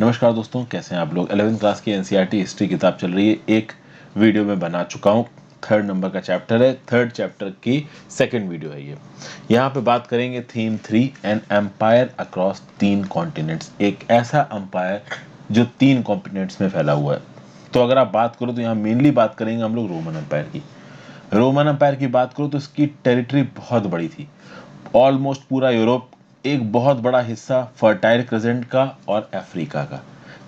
नमस्कार दोस्तों, कैसे हैं आप लोग। 11वीं क्लास की एनसीईआरटी हिस्ट्री किताब चल रही है। एक वीडियो में बना चुका हूँ। 3rd नंबर का चैप्टर है। 3rd चैप्टर की 2nd वीडियो है ये। यहाँ पे बात करेंगे theme 3 an empire across 3 continents. एक ऐसा एम्पायर जो 3 कॉन्टिनेंट्स में फैला हुआ है। तो अगर आप बात करो तो यहाँ मेनली बात करेंगे हम लोग रोमन एम्पायर की। रोमन एम्पायर की बात करो तो इसकी टेरिटरी बहुत बड़ी थी। ऑलमोस्ट पूरा यूरोप, एक बहुत बड़ा हिस्सा फर्टाइल क्रेसेंट का और अफ्रीका का।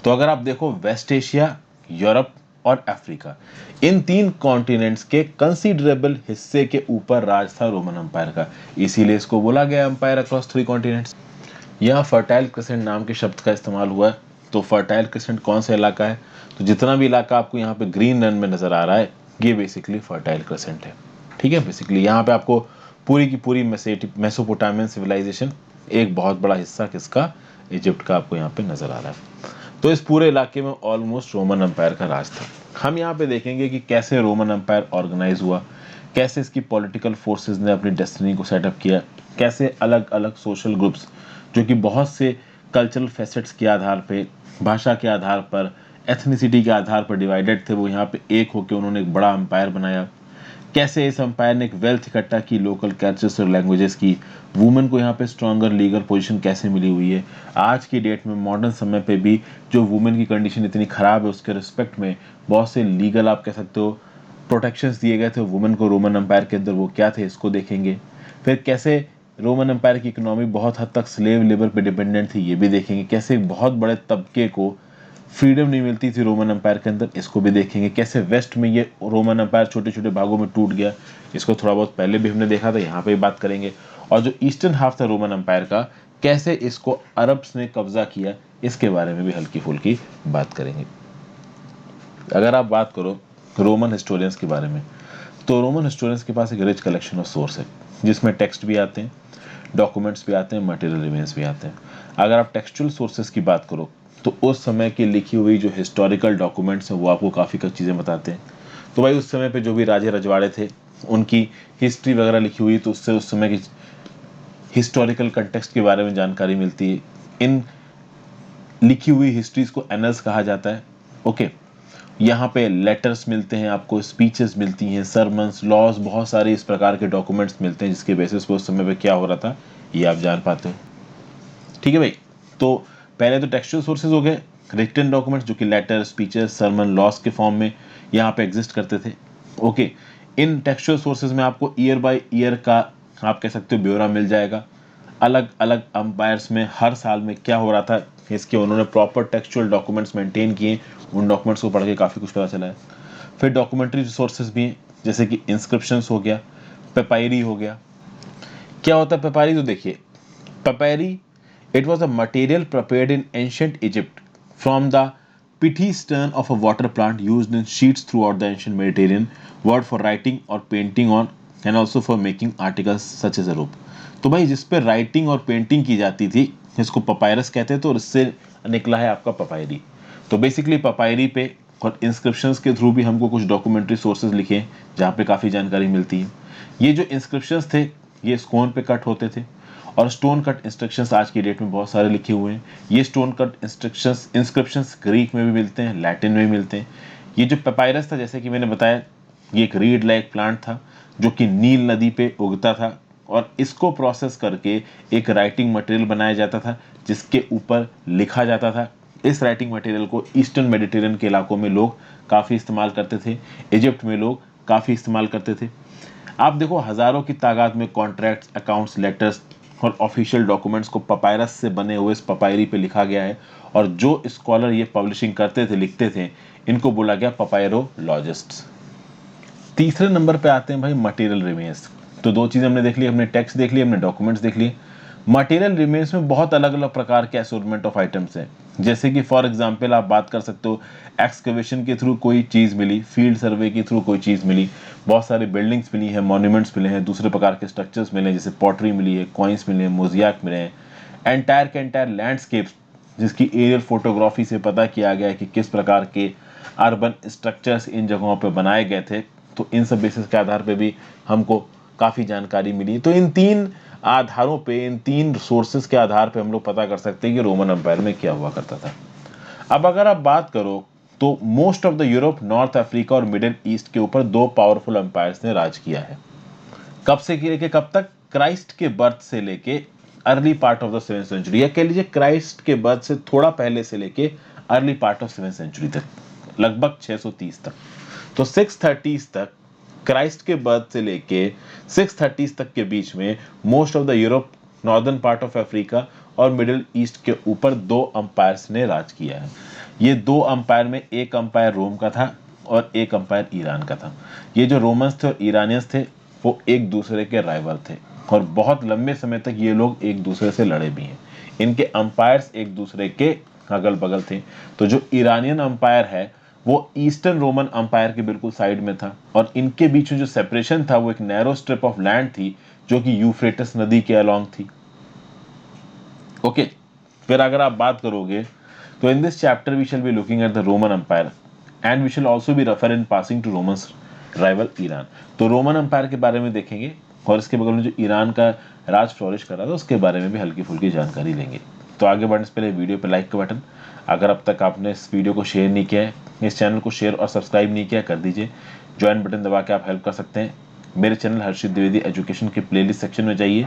तो अगर आप देखो वेस्ट एशिया, यूरोप और अफ्रीका, इन 3 कॉन्टिनेंट्स के कंसीडरेबल हिस्से के ऊपर राज था रोमन एम्पायर का। इसीलिए इसको बोला गया एम्पायर अक्रॉस 3 कॉन्टिनेंट्स। यहाँ फर्टाइल क्रेसेंट नाम के शब्द का इस्तेमाल हुआ है। तो फर्टाइल क्रेसेंट कौन सा इलाका है? तो जितना भी इलाका आपको यहाँ पे ग्रीन रन में नजर आ रहा है, ये बेसिकली फर्टाइल क्रेसेंट है। ठीक है, बेसिकली यहाँ पे आपको पूरी की पूरी मेसोपोटामियन सिविलाइजेशन, एक बहुत बड़ा हिस्सा किसका, इजिप्ट का, आपको यहाँ पे नजर आ रहा है। तो इस पूरे इलाके में ऑलमोस्ट रोमन एम्पायर का राज था। हम यहाँ पे देखेंगे कि कैसे रोमन एम्पायर ऑर्गेनाइज हुआ, कैसे इसकी पॉलिटिकल फोर्सेस ने अपनी डेस्टिनी को सेटअप किया, कैसे अलग अलग सोशल ग्रुप्स जो कि बहुत से कल्चरल फैसेट्स के आधार पे, भाषा के आधार पर, एथनिसिटी के आधार पर डिवाइडेड थे, वो यहाँ पे एक होकर उन्होंने एक बड़ा एम्पायर बनाया। कैसे इस एम्पायर ने एक वेल्थ इकट्ठा की, लोकल कल्चर्स और लैंग्वेजेस की। वुमेन को यहाँ पे स्ट्रॉन्गर लीगल पोजीशन कैसे मिली हुई है। आज की डेट में मॉडर्न समय पे भी जो वुमेन की कंडीशन इतनी खराब है, उसके रिस्पेक्ट में बहुत से लीगल, आप कह सकते हो, प्रोटेक्शंस दिए गए थे वुमेन को रोमन एम्पायर के अंदर। वो क्या थे, इसको देखेंगे। फिर कैसे रोमन एम्पायर की इकोनॉमी बहुत हद तक स्लेव लेबर पे डिपेंडेंट थी, ये भी देखेंगे। कैसे एक बहुत बड़े तबके को फ्रीडम नहीं मिलती थी रोमन एम्पायर के अंदर, इसको भी देखेंगे। कैसे वेस्ट में ये रोमन एम्पायर छोटे छोटे भागों में टूट गया, इसको थोड़ा बहुत पहले भी हमने देखा था, यहाँ पे भी बात करेंगे। और जो ईस्टर्न हाफ था रोमन एम्पायर का, कैसे इसको अरब्स ने कब्जा किया, इसके बारे में भी हल्की फुल्की बात करेंगे। अगर आप बात करो रोमन हिस्टोरियंस के बारे में, तो रोमन हिस्टोरियंस के पास एक रिच कलेक्शन ऑफ सोर्स है, जिसमें टेक्स्ट भी आते हैं, डॉक्यूमेंट्स भी आते हैं, मटेरियल रिमेन्स भी आते हैं। अगर आप टेक्सचुअल सोर्सेज की बात करो तो उस समय की लिखी हुई जो हिस्टोरिकल डॉक्यूमेंट्स हैं वो आपको काफ़ी कुछ चीज़ें बताते हैं। तो भाई उस समय पे जो भी राजे रजवाड़े थे, उनकी हिस्ट्री वगैरह लिखी हुई, तो उससे उस समय की हिस्टोरिकल कंटेक्स्ट के बारे में जानकारी मिलती है। इन लिखी हुई हिस्ट्रीज को एनल्स कहा जाता है। ओके, यहाँ पे लेटर्स मिलते हैं आपको, स्पीचेस मिलती हैं, सरमन्स, लॉज, बहुत सारे इस प्रकार के डॉक्यूमेंट्स मिलते हैं, जिसके बेसिस पे उस समय पे क्या हो रहा था ये आप जान पाते हो। ठीक है भाई, तो पहले तो टेक्सचुअल सोर्सेज हो गए, रिटन डॉक्यूमेंट्स जो कि लेटर, स्पीचेस, सरमन, लॉस के फॉर्म में यहाँ पे एग्जिस्ट करते थे। ओके, इन टेक्सचुअल सोर्सेज में आपको ईयर बाय ईयर का, आप कह सकते हो, ब्यौरा मिल जाएगा। अलग अलग अंपायर्स में हर साल में क्या हो रहा था, इसके उन्होंने प्रॉपर टेक्सचुअल डॉक्यूमेंट्स मेंटेन किए। उन डॉक्यूमेंट्स को पढ़ के काफ़ी कुछ पता चला है। फिर डॉक्यूमेंट्री रिसोर्सेज भी हैं, जैसे कि इंस्क्रिप्शंस हो गया, पेपायरी हो गया। क्या होता है पेपायरी? तो देखिए, पेपायरी, it was a material prepared in ancient Egypt from the pithy stern of a water plant used in sheets throughout the ancient Mediterranean, word for writing or painting on, and also for making articles such as a rope। तो भाई जिस पे writing और painting की जाती थी, इसको papyrus कहते हैं। तो इससे निकला है आपका पपायरी। तो बेसिकली पपायरी पे और इंस्क्रिप्शंस के थ्रू भी हमको कुछ डॉक्यूमेंट्री सोर्सेज लिखे हैं, जहाँ पे काफ़ी जानकारी मिलती है। ये जो इंस्क्रिप्शंस थे, ये स्टोन पे कट होते थे, और स्टोन कट इंस्ट्रक्शंस आज की डेट में बहुत सारे लिखे हुए हैं। ये स्टोन कट इंस्क्रिप्शंस ग्रीक में भी मिलते हैं, लैटिन में भी मिलते हैं। ये जो पेपायरस था, जैसे कि मैंने बताया, ये एक रीड लाइक प्लांट था जो कि नील नदी पे उगता था, और इसको प्रोसेस करके एक राइटिंग मटेरियल बनाया जाता था, जिसके ऊपर लिखा जाता था। इस राइटिंग मटेरियल को ईस्टर्न मेडिटेरियन के इलाकों में लोग काफ़ी इस्तेमाल करते थे, इजिप्ट में लोग काफ़ी इस्तेमाल करते थे। आप देखो, हज़ारों की तादाद में कॉन्ट्रैक्ट्स, अकाउंट्स, लेटर्स और ऑफिशियल डॉक्यूमेंट्स को पपायरस से बने हुए इस पपायरी पे लिखा गया है। और जो स्कॉलर ये पब्लिशिंग करते थे, लिखते थे, इनको बोला गया पपायरोलॉजिस्ट्स। तीसरे नंबर पे आते हैं भाई मटेरियल रिमेन्स। तो दो चीज़ हमने देख ली, हमने टेक्स्ट देख ली, हमने डॉक्यूमेंट्स देख लिए। मटेरियल रिमेन्स में बहुत अलग अलग प्रकार के असोर्टमेंट ऑफ आइटम्स हैं। जैसे कि फॉर एग्जांपल आप बात कर सकते हो, एक्सकवेशन के थ्रू कोई चीज़ मिली, फील्ड सर्वे के थ्रू कोई चीज़ मिली, बहुत सारी बिल्डिंग्स मिली हैं, मॉन्यूमेंट्स मिले हैं, दूसरे प्रकार के स्ट्रक्चर्स मिले हैं, जैसे पॉटरी मिली है, कॉइन्स मिले हैं, मोजियाक मिले हैं, एंटायर के एंटायर लैंडस्केप्स, जिसकी एरियल फोटोग्राफी से पता किया गया है कि किस प्रकार के अर्बन स्ट्रक्चर्स इन जगहों पर बनाए गए थे। तो इन सब बेसिस के आधार पे भी हमको काफ़ी जानकारी मिली। तो इन तीन आधारों पे, इन तीन सोर्सेज के आधार पे हम लोग पता कर सकते हैं कि रोमन एम्पायर में क्या हुआ करता था। अब अगर आप बात करो तो most of the Europe, north Africa और मिडिल ईस्ट के ऊपर दो पावरफुल एम्पायर्स ने राज किया है। कब से लेके कब तक? क्राइस्ट के बर्थ से लेके early part of the 7th century, या कह लीजिए क्राइस्ट के बर्थ से थोड़ा पहले से लेके early part of 7th century तक, लगभग 630 तक। तो 630s तक, क्राइस्ट के बर्थ से लेके 630s तक के बीच में most of the Europe, northern part of Africa और मिडिल ईस्ट के ऊपर दो अंपायर्स ने राज किया है। ये दो अंपायर में एक अंपायर रोम का था और एक अंपायर ईरान का था। ये जो रोमन्स थे और ईरानियंस थे वो एक दूसरे के राइवल थे और बहुत लंबे समय तक ये लोग एक दूसरे से लड़े भी हैं। इनके अंपायर्स एक दूसरे के अगल बगल थे। तो जो ईरानियन अंपायर है वो ईस्टर्न रोमन अंपायर के बिल्कुल साइड में था और इनके बीच में जो सेपरेशन था वो एक नैरो स्ट्रिप ऑफ लैंड थी जो कि यूफ्रेटिस नदी के अलोंग थी। ओके, फिर अगर आप बात करोगे तो in this chapter we shall be looking at the Roman empire and we shall also be refer in passing to Romans rival Iran. तो रोमन अंपायर के बारे में देखेंगे और इसके बगल में जो ईरान का राज फ्लोरिश कर रहा था उसके बारे में भी हल्की फुल्की जानकारी लेंगे। तो आगे बढ़ने से पहले वीडियो पे लाइक का बटन, अगर अब तक आपने इस वीडियो को शेयर नहीं किया है, इस चैनल को शेयर और सब्सक्राइब नहीं किया, कर दीजिए। ज्वाइन बटन दबा के आप हेल्प कर सकते हैं। मेरे चैनल हर्षित द्विवेदी एजुकेशन के प्लेलिस्ट सेक्शन में जाइए,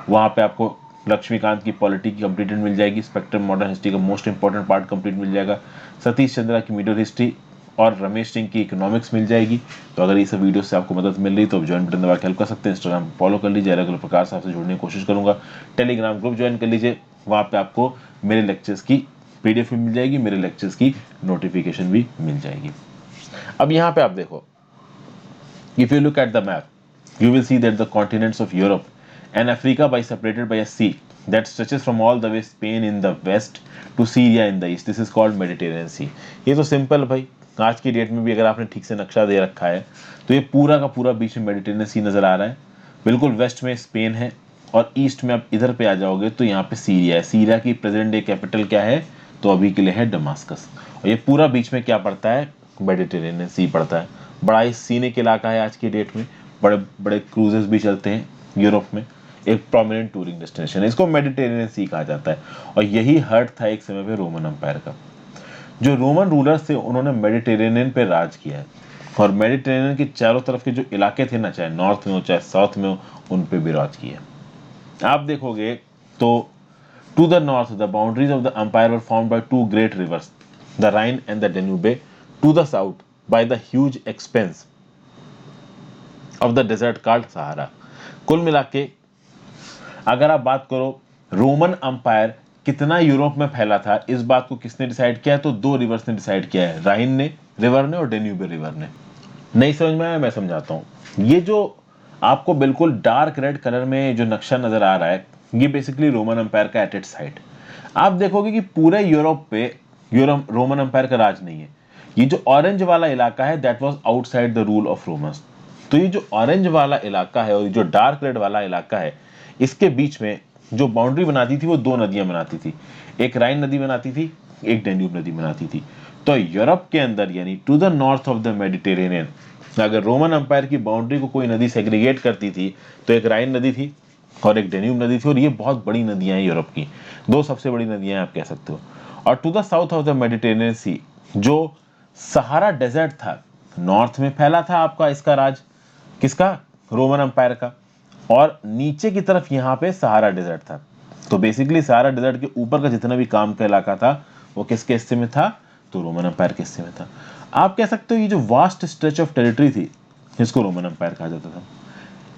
वहाँ पे आपको लक्ष्मीकांत की पॉलिटी की कंप्लीटेड मिल जाएगी, स्पेक्ट्रम मॉडर्न हिस्ट्री का मोस्ट इंपॉर्टेंट पार्ट कंप्लीट मिल जाएगा, सतीश चंद्रा की मीडियल हिस्ट्री और रमेश सिंह की इकोनॉमिक्स मिल जाएगी। तो अगर ये सब वीडियो से आपको मदद मिल रही तो ज्वाइन बटन दबा के हेल्प कर सकते हैं। इंस्टाग्राम फॉलो कर लीजिए, अलग अलग प्रकार से आपसे जुड़ने की कोशिश करूंगा। टेलीग्राम ग्रुप ज्वाइन कर लीजिए, वहाँ पे आपको मेरे लेक्चर्स की PDF भी मिल जाएगी, मेरे लेक्चर्स की नोटिफिकेशन भी मिल जाएगी। अब यहाँ पे आप देखो, if you look at the map you will see that the continents of Europe and Africa by separated by a sea that stretches from all the way Spain in the west to Syria in the east. This is called Mediterranean Sea. ये तो simple भाई, आज की date में भी अगर आपने ठीक से नक्शा दे रखा है तो ये पूरा का पूरा बीच में मेडिटेरियन सी नजर आ रहा है। बिल्कुल वेस्ट में स्पेन है और ईस्ट में आप इधर पे आ जाओगे तो यहाँ पे सीरिया है। सीरिया की प्रेजेंट डे कैपिटल क्या है? तो अभी के लिए है दमास्कस। और ये पूरा बीच में क्या पड़ता है? मेडिटेरियन सी पड़ता है। बड़ा ही सीनिक इलाका है आज की डेट में, बड़े बड़े क्रूजेस भी चलते हैं यूरोप में, एक प्रोमिनेंट टूरिंग डेस्टिनेशन है, इसको मेडिटेरियन सी कहा जाता है। और यही हर्ट था एक समय पे रोमन अंपायर का। जो रोमन रूलर्स थे उन्होंने मेडिटेरेनियन पे राज किया है और मेडिटेरेनियन के चारों तरफ के जो इलाके थे ना, चाहे नॉर्थ में हो चाहे साउथ में हो, उन पे भी राज किया। आप देखोगे तो to the north the boundaries of the empire were formed by two great rivers, the Rhine and the Danube. To the south by the huge expanse of the desert called Sahara. कुल मिला के अगर आप बात करो Roman umpire कितना Europe में फैला था, इस बात को किसने डिसाइड किया है? तो दो रिवर्स ने डिसाइड किया है, राइन ने रिवर ने और डेन्यूबे रिवर ने। नहीं समझ में आया? मैं समझाता हूं। ये जो आपको बिल्कुल डार्क रेड कलर में जो नक्शा नजर आ रहा है, ये बेसिकली रोमन अंपायर का एट इट्स साइट। आप देखोगे कि पूरे यूरोप पे रोमन अंपायर का राज नहीं है। ये जो ऑरेंज वाला इलाका है that was outside the rule of Romans. तो ये जो ऑरेंज वाला इलाका है और जो डार्क रेड वाला इलाका है, इसके बीच में जो बाउंड्री बनाती थी वो दो नदियां बनाती थी, एक राइन नदी बनाती थी, एक डेन्यूब नदी बनाती थी। तो यूरोप के अंदर यानी to the north of the Mediterranean अगर रोमन अंपायर की बाउंड्री को कोई नदी सेग्रीगेट करती थी तो एक राइन नदी थी और एक डेन्यूब नदी थी, और ये बहुत बड़ी नदियां हैं यूरोप की, दो सबसे बड़ी नदियां आप कह सकते हो। और to the south of the Mediterranean sea जो सहारा डेजर्ट था, नॉर्थ में फैला था आपका इसका राज, किसका? रोमन अंपायर का। और नीचे की तरफ यहाँ पे सहारा डेजर्ट था। तो बेसिकली सहारा डेजर्ट के ऊपर का जितना भी काम का इलाका था वो किसके हिस्से में था? तो रोमन अंपायर के हिस्से में था। आप कह सकते हो ये जो वास्ट स्ट्रेच ऑफ टेरिटरी थी इसको रोमन अंपायर कहा जाता था।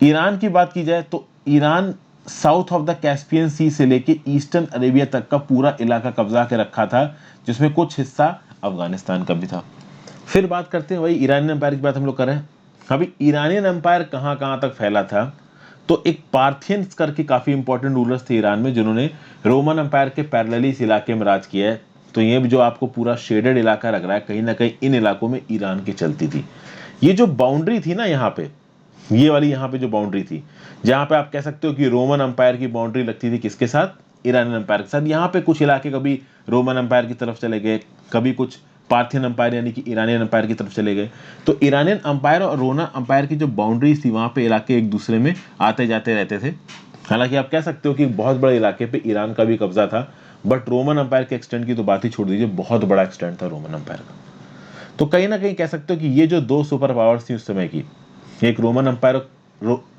ईरान की बात की जाए तो Iran south of the Caspian sea से लेके ईस्टर्न अरेबिया तक का पूरा इलाका कब्जा के रखा था, जिसमें कुछ हिस्सा अफगानिस्तान का भी था। फिर बात करते हैं, वही ईरानियन एम्पायर की बात हम लोग कर रहे हैं। अभी ईरानियन एम्पायर कहाँ कहाँ तक फैला था? तो एक पार्थियंस करके काफी इंपॉर्टेंट रूलर्स थे ईरान में जिन्होंने रोमन एम्पायर के पैरेलली इस इलाके में राज किया है। तो ये जो आपको पूरा शेडेड इलाका लग रहा है, कहीं ना कहीं इन इलाकों में ईरान की चलती थी। ये जो बाउंड्री थी ना यहाँ पे, ये वाली यहाँ पे जो बाउंड्री थी, जहाँ पे आप कह सकते हो कि रोमन एम्पायर की बाउंड्री लगती थी किसके साथ? ईरानियन एम्पायर के साथ। यहाँ पे कुछ इलाके कभी रोमन एम्पायर की तरफ चले गए, कभी कुछ पार्थियन एम्पायर यानी कि ईरानियन एम्पायर की तरफ चले गए। तो ईरानियन एम्पायर और रोमन एम्पायर की जो बाउंड्रीज थी, वहाँ पे इलाके एक दूसरे में आते जाते रहते थे। हालांकि आप कह सकते हो कि बहुत बड़े इलाके पे ईरान का भी कब्जा था, बट रोमन अंपायर के एक्सटेंड की तो बात ही छोड़ दीजिए, बहुत बड़ा एक्सटेंड था रोमन अंपायर का। तो कहीं ना कहीं कह सकते हो कि ये जो दो सुपर पावर्स थी उस समय की, एक रोमन अंपायर,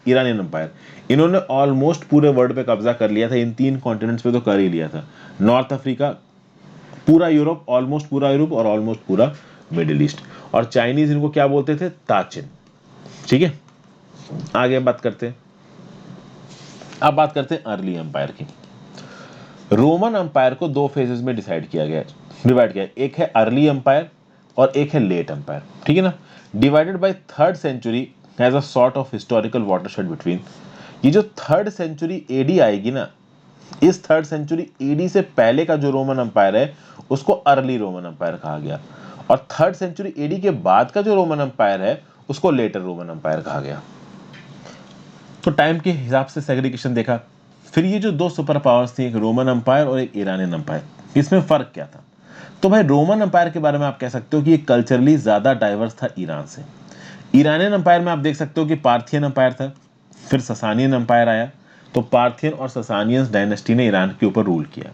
ईरानियन अंपायर, इन्होंने ऑलमोस्ट पूरे वर्ल्ड पे कब्जा कर लिया था। इन 3 कॉन्टिनेंट्स पे तो कर ही लिया था। नॉर्थ अफ्रीका, पूरा यूरोप, ऑलमोस्ट पूरा यूरोप और ऑलमोस्ट पूरा मिडिल ईस्ट। और चाइनीज इनको क्या बोलते थे? ताचिन। ठीक है, आगे बात करते हैं। अब बात करते हैं अर्ली एम्पायर की। रोमन एम्पायर को 2 फेजेस में डिवाइड किया है। एक है अर्ली एम्पायर और एक है लेट एम्पायर, ठीक है ना। Divided by 3rd century as a sort of historical watershed between. ये जो 3rd सेंचुरी एडी आएगी ना, इस 3rd सेंचुरी एडी से पहले का जो रोमन एम्पायर है उसको अर्ली रोमन एम्पायर कहा गया, और 3rd सेंचुरी एडी के बाद का जो रोमन एम्पायर है उसको लेटर रोमन एम्पायर कहा गया। तो टाइम के हिसाब से सेग्रीगेशन देखा। फिर ये जो 2 सुपर पावर्स थी, एक रोमन एम्पायर और एक ईरानियन एम्पायर, इसमें फर्क क्या था? तो भाई रोमन एम्पायर के बारे में आप कह सकते हो कि ये कल्चरली ज्यादा डाइवर्स था ईरान से। ईरानियन एम्पायर में आप देख सकते हो कि पार्थियन एम्पायर था, फिर ससानियन एम्पायर आया। तो पार्थियन और ससानियंस डायनेस्टी ने ईरान के ऊपर रूल किया।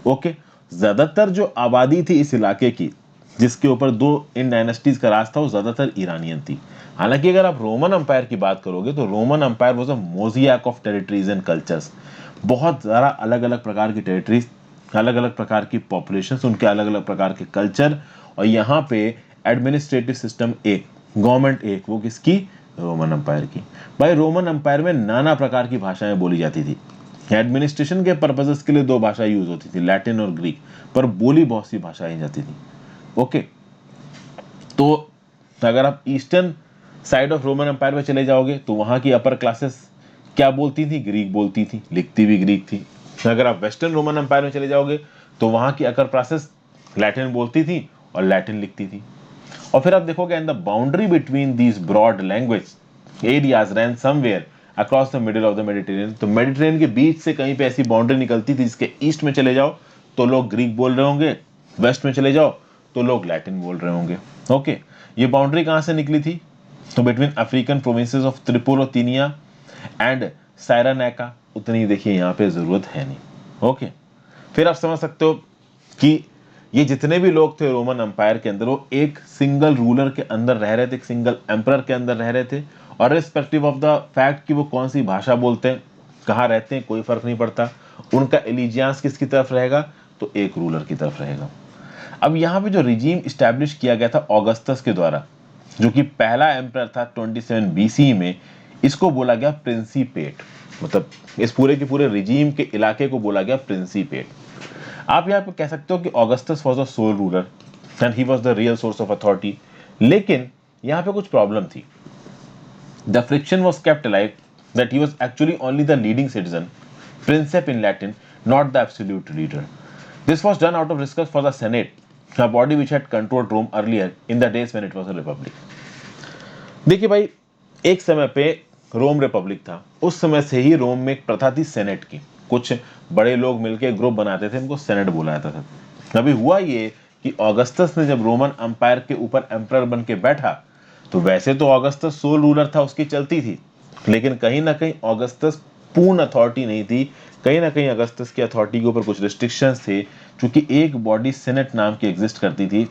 ओके, ज्यादातर जो आबादी थी इस इलाके की, जिसके ऊपर 2 इन डायनेस्टीज का राज था, वो ज्यादातर ईरानियन थी। हालांकि अगर आप रोमन एम्पायर की बात करोगे तो Roman empire was a mosaic of territories and cultures. बहुत ज़्यादा अलग अलग प्रकार की टेरिटरीज, अलग अलग प्रकार की पॉपुलेशंस, उनके अलग अलग प्रकार के कल्चर, और यहाँ पे एडमिनिस्ट्रेटिव सिस्टम एक, गवर्नमेंट एक, वो किसकी? रोमन एम्पायर की। भाई रोमन एम्पायर में नाना प्रकार की भाषाएं बोली जाती थी। एडमिनिस्ट्रेशन के पर्पसेस के लिए 2 भाषा यूज होती थी, लैटिन और ग्रीक, पर बोली बहुत सी भाषाएं जाती थी। ओके, तो अगर आप eastern side of Roman empire में चले जाओगे तो वहां की अपर क्लासेस क्या बोलती थी? ग्रीक बोलती थी, लिखती भी ग्रीक थी। अगर आप वेस्टर्न रोमन एम्पायर में चले जाओगे तो वहां की अपर क्लासेस लैटिन बोलती थी और लैटिन लिखती थी। और फिर आप देखोगे in the boundary between these broad language areas ran somewhere across the middle of the Mediterranean. तो मेडिटेरियन के बीच से कहीं पे ऐसी बाउंड्री निकलती थी जिसके ईस्ट में चले जाओ तो लोग ग्रीक बोल रहे होंगे, वेस्ट में चले जाओ तो लोग लैटिन बोल रहे होंगे। ओके, ये बाउंड्री कहां से निकली थी? तो between African provinces of Tripolitania and Cyrenaica. उतनी देखिए यहाँ पे जरूरत है नहीं। ओके, फिर आप समझ सकते हो कि ये जितने भी लोग थे रोमन एम्पायर के अंदर, वो एक सिंगल रूलर के अंदर रह रहे थे, एक सिंगल एम्परर के अंदर रह रहे थे, और रिस्पेक्टिव ऑफ द फैक्ट कि वो कौन सी भाषा बोलते हैं, कहाँ रहते हैं, कोई फर्क नहीं पड़ता। उनका एलिजियंस किसकी तरफ रहेगा? तो एक रूलर की तरफ रहेगा। अब यहाँ पे जो रिजीम इस्टेब्लिश किया गया था ऑगस्टस के द्वारा, जो कि पहला एम्परर था 27 बीसी में, इसको बोला गया प्रिंसिपेट। मतलब इस पूरे के पूरे रिजीम के इलाके को बोला गया प्रिंसिपेट। आप यहाँ पे कह सकते हो कि Augustus was a sole ruler and he was the real source of authority. लेकिन यहाँ पे कुछ प्रॉब्लम थी। The friction was kept alive that he was actually only the leading citizen, princeps in Latin, not the absolute leader. This was done out of respect for the senate, a body which had controlled Rome earlier in the days when it was a republic। देखिए भाई, एक समय पे रोम Republic था, उस समय से ही रोम में एक प्रथा थी सेनेट की। कुछ बड़े लोग मिलकर ग्रुप बनाते थे, उनको सेनेट बोला जाता था। अभी हुआ ये कि ऑगस्टस ने जब रोमन एम्पायर के ऊपर एम्परर बन के बैठा, तो वैसे तो ऑगस्टस सोल रूलर था, उसकी चलती थी, लेकिन कहीं ना कहीं ऑगस्टस पूर्ण अथॉरिटी नहीं थी। कहीं ना कहीं अगस्टस की अथॉरिटी के ऊपर कुछ रिस्ट्रिक्शंस थे, क्योंकि एक बॉडी सेनेट नाम की एग्जिस्ट करती थी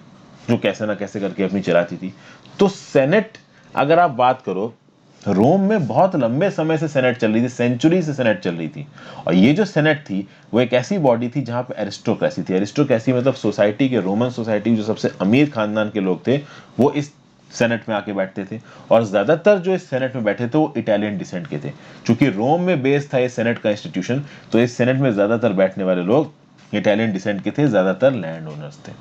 जो कैसे ना कैसे करके अपनी चलाती थी। तो सेनेट, अगर आप बात करो, रोम में बहुत लंबे समय से सेनेट चल रही थी, सेंचुरी से सेनेट चल रही थी। और ये जो सेनेट थी वो एक ऐसी बॉडी थी जहां पे एरिस्टोक्रेसी थी। एरिस्टोक्रेसी मतलब सोसाइटी के, रोमन सोसाइटी जो सबसे अमीर खानदान के लोग थे वो इस सेनेट में आके बैठते थे। और ज्यादातर जो इस सेनेट में बैठे थे वो इटालियन डिसेंट के थे। क्योंकि रोम में बेस था ये सेनेट का इंस्टीट्यूशन, तो इस सेनेट में ज्यादातर बैठने वाले लोग इटालियन डिसेंट के थे, ज्यादातर लैंड ओनर्स थे।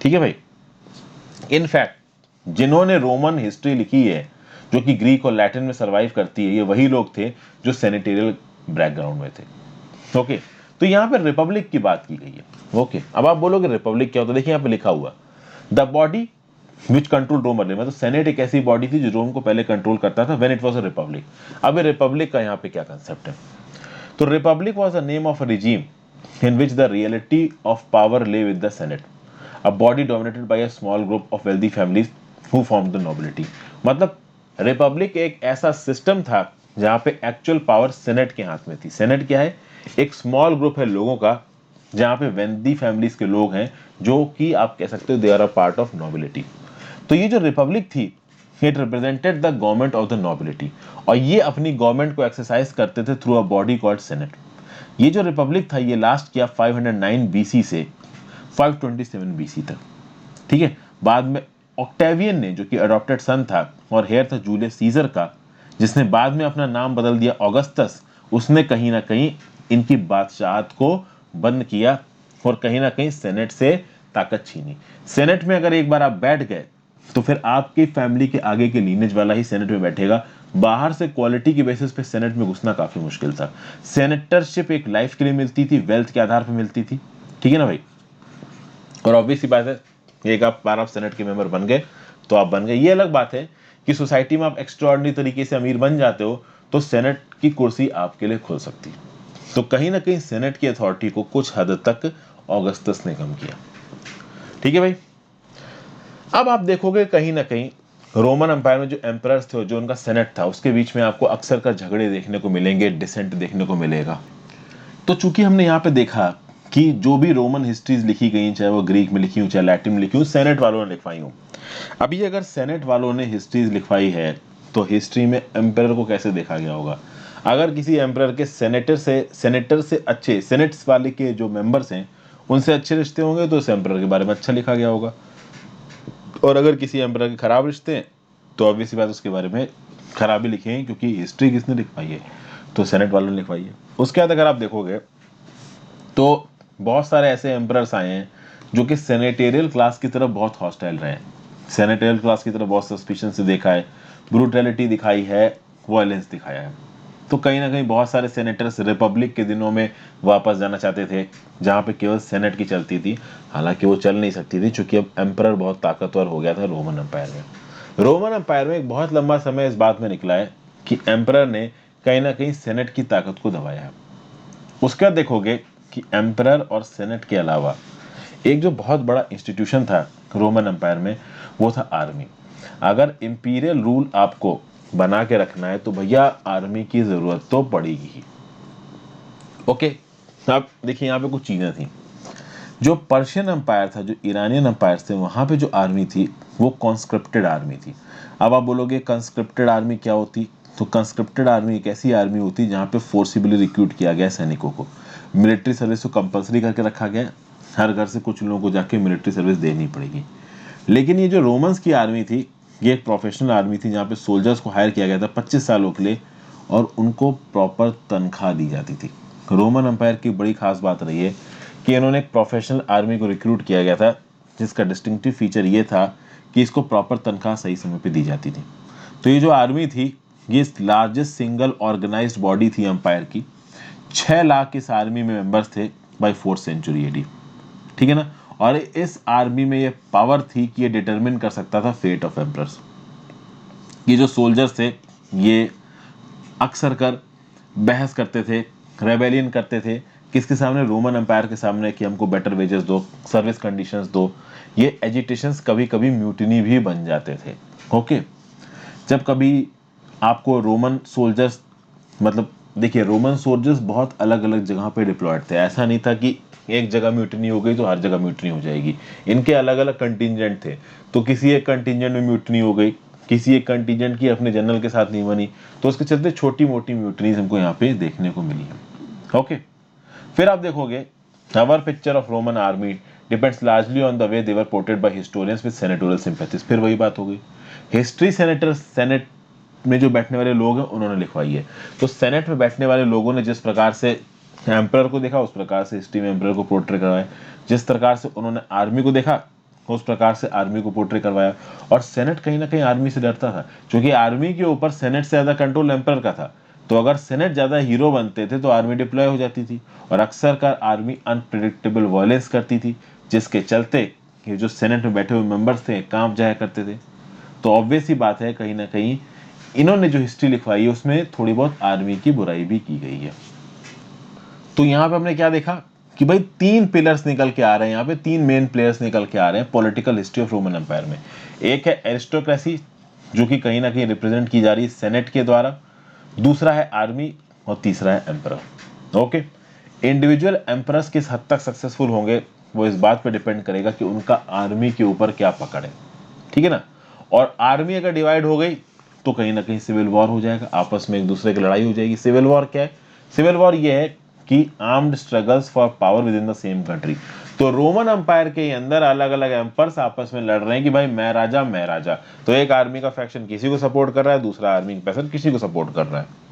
ठीक है भाई। इनफैक्ट जिन्होंने रोमन हिस्ट्री लिखी है, जो कि ग्रीक और लैटिन में सर्वाइव करती है, ये वही लोग थे जो सेनेटेरियल बैकग्राउंड में थे। ओके, तो यहाँ पे रिपब्लिक की बात की गई है। ओके, अब आप बोलोगे रिपब्लिक क्या होता है? देखिए यहाँ पे लिखा हुआ, the body which control Rome early. मतलब सेनेट एक ऐसी बॉडी थी जो रोम को पहले कंट्रोल करता था when it was a republic. अब रिपब्लिक का यहाँ पे क्या कंसेप्ट है? तो Republic was a name of a regime in which the reality of power lay with the Senate, a body dominated by a small group of wealthy families who formed the nobility। मतलब Republic एक ऐसा system था जहां पे actual power senate के हाथ में थी। सेनेट क्या है? एक स्मॉल ग्रुप है लोगों का जहाँ पे वेल्दी फैमिलीज के लोग हैं, जो कि आप कह सकते हो they are a part of nobility. तो ये जो रिपब्लिक थी, it represented the government of the nobility, और ये अपनी गवर्नमेंट को एक्सरसाइज करते थे through a body called senate. ये जो रिपब्लिक था ये लास्ट किया 509 बीसी से 527 बीसी तक, ठीक है। बाद में ऑक्टेवियन ने, जो कि अडॉप्टेड सन था और हेयर था जूलियस सीजर का, जिसने बाद में अपना नाम बदल दिया ऑगस्टस, उसने कहीं ना कहीं इनकी बादशाहत को बंद किया और कहीं ना कहीं सेनेट से ताकत छीनी। सेनेट में अगर एक बार आप बैठ गए तो फिर आपकी फैमिली के आगे के लीनेज वाला ही सेनेट में बैठेगा। बाहर से क्वालिटी की बेसिस पे सेनेट में घुसना काफी मुश्किल था। सेनेटरशिप एक लाइफ के लिए मिलती थी, वेल्थ के आधार पर मिलती थी, ठीक है ना भाई। और ऑब्वियस सी बात है, एक आप बार आप सेनेट के मेंबर बन गए तो आप बन गए। ये अलग बात है कि सोसाइटी में आप एक्स्ट्राऑर्डिनरी तरीके से अमीर बन जाते हो तो सेनेट की कुर्सी आपके लिए खुल सकती है। तो कहीं ना कहीं सेनेट की अथॉरिटी को कुछ हद तक ऑगस्टस ने कम किया, ठीक है भाई। अब आप देखोगे कहीं ना कहीं रोमन एम्पायर में जो एम्परर्स थे, जो उनका सेनेट था, उसके बीच में आपको अक्सर का झगड़े देखने को मिलेंगे, डिसेंट देखने को मिलेगा। तो चूंकि हमने यहाँ पे देखा कि जो भी रोमन हिस्ट्रीज लिखी गई, चाहे वो ग्रीक में लिखी हो चाहे लैटिन में लिखी हो, सेनेट वालों ने लिखवाई हो। अभी अगर सेनेट वालों ने हिस्ट्रीज लिखवाई है तो हिस्ट्री में एम्परर को कैसे देखा गया होगा। अगर किसी एम्परर के सेनेटर से अच्छे, सेनेट्स वाले के जो मेंबर्स हैं उनसे अच्छे रिश्ते होंगे तो उस एम्परर के बारे में अच्छा लिखा गया होगा। और अगर किसी एम्परर के खराब रिश्ते हैं तो ऑब्वियसली बात उसके बारे में खराब ही लिखे हैं, क्योंकि हिस्ट्री किसने लिखवाई है, तो सेनेट वालों ने लिखवाई है। उसके बाद अगर आप देखोगे तो बहुत सारे ऐसे एम्परर्स आए हैं जो कि सेनेटेरियल क्लास की तरफ बहुत हॉस्टाइल रहे हैं, सेनेटेरियल क्लास की तरफ बहुत सस्पिशन से देखा है, ब्रूटैलिटी दिखाई है, वायलेंस दिखाया है। तो कहीं ना कहीं बहुत सारे सेनेटर्स रिपब्लिक के दिनों में वापस जाना चाहते थे, जहाँ पे केवल सेनेट की चलती थी। हालांकि वो चल नहीं सकती थी क्योंकि अब एम्परर बहुत ताकतवर हो गया था रोमन एम्पायर में। रोमन एम्पायर में एक बहुत लंबा समय इस बात में निकला है कि एम्परर ने कहीं ना कहीं सेनेट की ताकत को दबाया है। उसके बाद देखोगे कि एम्परर और सेनेट के अलावा एक जो बहुत बड़ा इंस्टीट्यूशन था रोमन एम्पायर में, वो था आर्मी। अगर इंपीरियल रूल आपको बना के रखना है तो भैया आर्मी की जरूरत तो पड़ेगी ही। ओके, अब देखिए यहाँ पे कुछ चीजें थी। जो पर्शियन एम्पायर था, जो ईरानियन एम्पायर थे, वहां पे जो आर्मी थी वो कॉन्स्क्रिप्टेड आर्मी थी। अब आप बोलोगे कंस्क्रिप्टेड आर्मी क्या होती, तो कंस्क्रिप्टेड आर्मी एक ऐसी आर्मी होती जहाँ पे फोर्सिबली रिक्रूट किया गया सैनिकों को, मिलिट्री सर्विस को कंपलसरी करके रखा गया, हर घर से कुछ लोगों को जाके मिलिट्री सर्विस देनी पड़ेगी। लेकिन ये जो रोमन्स की आर्मी थी, ये एक प्रोफेशनल आर्मी थी जहाँ पे सोल्जर्स को हायर किया गया था 25 सालों के लिए और उनको प्रॉपर तनख्वाह दी जाती थी। रोमन एम्पायर की बड़ी खास बात रही है कि इन्होंने एक प्रोफेशनल आर्मी को रिक्रूट किया गया था, जिसका डिस्टिंक्टिव फीचर ये था कि इसको प्रॉपर तनख्वाह सही समय पे दी जाती थी। तो ये जो आर्मी थी, ये लार्जेस्ट सिंगल ऑर्गेनाइज्ड बॉडी थी एम्पायर की। 6 लाख इस आर्मी में मेंबर्स थे बाय 4th सेंचुरी एडी, ठीक है ना। और इस आर्मी में ये पावर थी कि ये डिटरमिन कर सकता था फेट ऑफ एम्परर्स। ये जो सोल्जर्स थे ये अक्सर कर बहस करते थे, रेबेलियन करते थे, किसके सामने, रोमन एम्पायर के सामने, कि हमको बेटर वेजेस दो, सर्विस कंडीशंस दो। ये एजिटेशंस कभी कभी म्यूटिनी भी बन जाते थे। ओके, जब कभी आपको रोमन सोल्जर्स, मतलब देखिए रोमन सोल्जर्स बहुत अलग अलग जगह पे डिप्लॉयड थे। ऐसा नहीं था कि एक जगह म्यूटनी हो गई तो हर जगह म्यूटनी हो जाएगी। इनके अलग अलग कंटिजेंट थे, तो किसी एक कंटिजेंट में म्यूटनी हो गई, किसी एक कंटिजेंट की अपने जनरल के साथ नहीं बनी, तो उसके चलते छोटी मोटी म्यूटनीज हमको यहाँ पे देखने को मिली है। ओके, फिर आप देखोगे our picture of Roman army depends largely on the way they were portrayed by historians with senatorial sympathies। फिर वही बात हो गई, हिस्ट्री सेनेटर, सेनेट में जो बैठने वाले लोग हैं उन्होंने लिखवाई है। तो सेनेट में बैठने वाले लोगों ने जिस प्रकार से एम्परर को देखा उस प्रकार से हिस्ट्री में एम्परर को पोर्ट्रे करवाया, जिस प्रकार से उन्होंने आर्मी को देखा उस प्रकार से आर्मी को पोर्ट्रे करवाया। और सेनेट कहीं ना कहीं आर्मी से डरता था, क्योंकि आर्मी के ऊपर सेनेट से ज्यादा कंट्रोल एम्परर का था। तो अगर सेनेट ज्यादा हीरो बनते थे तो आर्मी डिप्लॉय हो जाती थी, और अक्सर कर आर्मी अनप्रिडिक्टेबल वायलेंस करती थी, जिसके चलते ये जो सेनेट में बैठे हुए मेंबर्स थे कांप जाया करते थे। तो ऑब्वियस ही बात है, कहीं ना कहीं इन्होंने जो हिस्ट्री लिखवाई है उसमें थोड़ी बहुत आर्मी की बुराई भी की गई है। तो यहाँ पे हमने क्या देखा कि भाई 3 पिलर्स निकल के आ रहे हैं, यहाँ पे 3 मेन प्लेयर्स निकल के आ रहे हैं political history of Roman empire में। एक है एरिस्टोक्रेसी, जो कि कहीं ना कहीं रिप्रेजेंट की जा रही है सेनेट के द्वारा, दूसरा है आर्मी, और तीसरा है एम्परर। ओके, इंडिविजुअल एम्परर्स किस हद तक सक्सेसफुल होंगे वो इस बात पे डिपेंड करेगा कि उनका आर्मी के ऊपर क्या पकड़ है, ठीक है ना। और आर्मी अगर डिवाइड हो गई तो कहीं ना कहीं सिविल वॉर हो जाएगा, आपस में एक दूसरे की लड़ाई हो जाएगी। सिविल वॉर क्या है? सिविल वॉर ये है कि armed struggles for power with in the same country. तो रोमन अंपायर के अंदर अलग अलग एम्पर्स आपस में लड़ रहे हैं कि भाई मैं राजा मैं राजा। तो एक आर्मी का फैक्शन किसी को सपोर्ट कर रहा है, दूसरा आर्मी का फैक्शन किसी को सपोर्ट कर रहा है।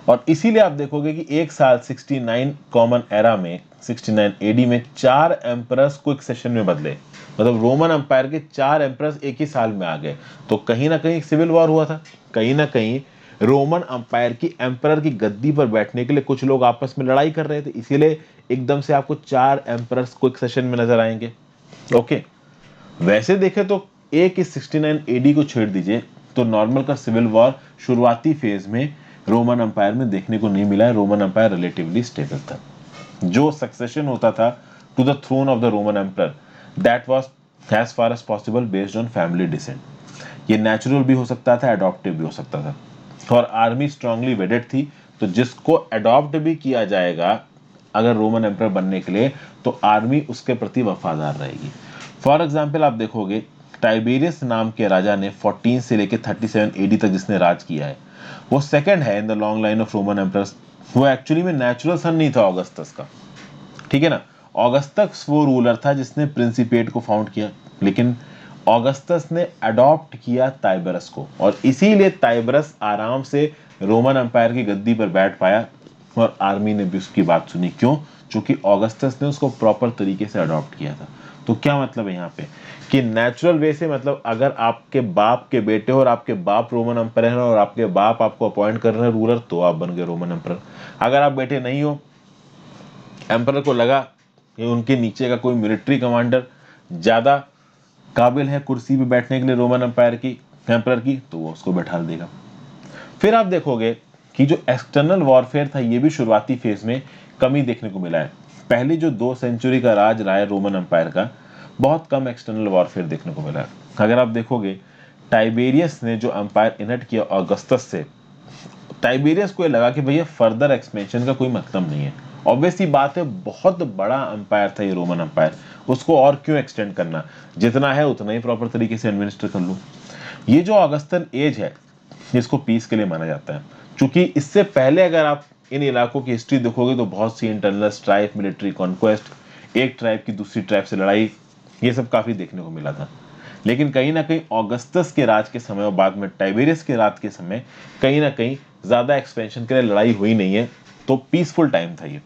और इसीलिए आप देखोगे कि एक साल 69 कॉमन एरा में 69 एडी में 4 एम्परर्स क्विक सेशन में बदले। मतलब रोमन अंपायर के 4 एम्परर्स एक ही साल में आ गए। तो कहीं ना कहीं सिविल वॉर हुआ था, कहीं ना कहीं रोमन अंपायर की एम्परर की गद्दी पर बैठने के लिए कुछ लोग आपस में लड़ाई कर रहे थे। इसीलिए एकदम से आपको 4 एम्परर्स क्विक सेशन में नजर आएंगे। ओके, वैसे देखें तो एक इस 69 एडी को छेड़ दीजिए तो नॉर्मल का सिविल वॉर शुरुआती फेज में रोमन अंपायर में देखने को नहीं मिला है। रोमन अंपायर रिलेटिवली स्टेबल था। जो सक्सेशन होता था to the throne of the Roman emperor that was as far as possible based on family descent. ये नेचुरल भी हो सकता था, अडॉप्टिव भी हो सकता था। और आर्मी स्ट्रांगली वेडेड थी, तो जिसको अडॉप्ट भी किया जाएगा अगर रोमन एम्परर बनने के लिए तो आर्मी उसके प्रति वफादार रहेगी। फॉर एग्जाम्पल आप देखोगे टाइबेरियस नाम के राजा ने 14 से लेकर 37 एडी तक जिसने राज किया है वो सेकंड है in the long line of Roman emperors. वो एक्चुअली में नेचुरल सन नहीं था ऑगस्टस का, ठीक है ना। ऑगस्टस वो रूलर था जिसने प्रिंसिपेट को फाउंड किया, लेकिन ऑगस्टस ने अडॉप्ट किया टाइबरस को और इसीलिए टाइबरस आराम से रोमन एम्पायर की गद्दी पर बैठ पाया और आर्मी ने भी उसकी बात सुनी। क्यों? क्योंकि ऑगस्टस ने उसको प्रॉपर तरीके से अडॉप्ट किया था। तो क्या मतलब है यहाँ पे कि नेचुरल वे से, मतलब अगर आपके बाप के बेटे हो और आपके बाप रोमन एम्पायर है और आपके बाप आपको अपॉइंट कर रहे हैं रूलर तो आप बन गए रोमन एम्पायर। अगर आप बेटे नहीं हो, एम्पायर को लगा कि उनके नीचे का कोई मिलिट्री कमांडर ज्यादा काबिल है कुर्सी पे बैठने के लिए रोमन एम्पायर की, एम्पायर की, तो वो उसको बैठा देगा। फिर आप देखोगे कि जो एक्सटर्नल वॉरफेयर था ये भी शुरुआती फेज में कमी देखने को मिला है। पहले जो 2 सेंचुरी का राज रहा है रोमन एम्पायर का, बहुत कम एक्सटर्नल वॉरफेयर देखने को मिला है। अगर आप देखोगे टाइबेरियस ने जो एम्पायर इनहेट किया ऑगस्टस से, टाइबेरियस को ये लगा कि भैया फर्दर एक्सपेंशन का कोई मतलब नहीं है। ऑब्वियसली बात है, बहुत बड़ा अंपायर था ये रोमन अंपायर, उसको और क्यों एक्सटेंड करना, जितना है उतना ही प्रॉपर तरीके से एडमिनिस्टर कर लो। ये जो ऑगस्टन एज है इसको पीस के लिए माना जाता है, क्योंकि इससे पहले अगर आप इन इलाकों की हिस्ट्री देखोगे तो बहुत सी इंटरनल स्ट्राइफ, मिलिट्री कॉन्क्वेस्ट, एक ट्राइब की दूसरी ट्राइब से लड़ाई, ये सब काफी देखने को मिला था। लेकिन कहीं ना कहीं ऑगस्टस के राज के समय और बाद में टाइबेरियस के राज के समय कहीं ना कहीं ज्यादा एक्सपेंशन के लिए लड़ाई हुई नहीं है, तो पीसफुल टाइम था ये।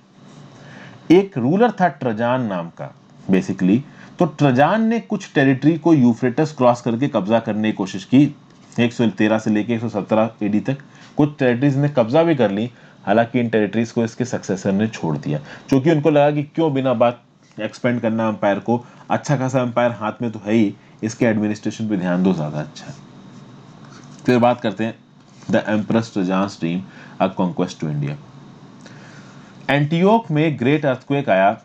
एक रूलर था ट्रजान नाम का बेसिकली। तो ट्रजान ने कुछ टेरिटरी को यूफ्रेटस क्रॉस करके कब्जा करने की कोशिश की। 113 से लेके 117 एडी तक कुछ टेरिटरीज ने कब्जा भी कर ली। हालांकि इन टेरिटरीज को इसके सक्सेसर ने छोड़ दिया, क्योंकि उनको लगा कि क्यों बिना बात एक्सपेंड करना एम्पायर को, अच्छा खासा एम्पायर हाथ में तो है ही, इसके एडमिनिस्ट्रेशन पे ध्यान दो, ज्यादा अच्छा है। फिर बात करते हैं the empress Trajan's dream a conquest to India. Antioch में ग्रेट अर्थक्वेक आया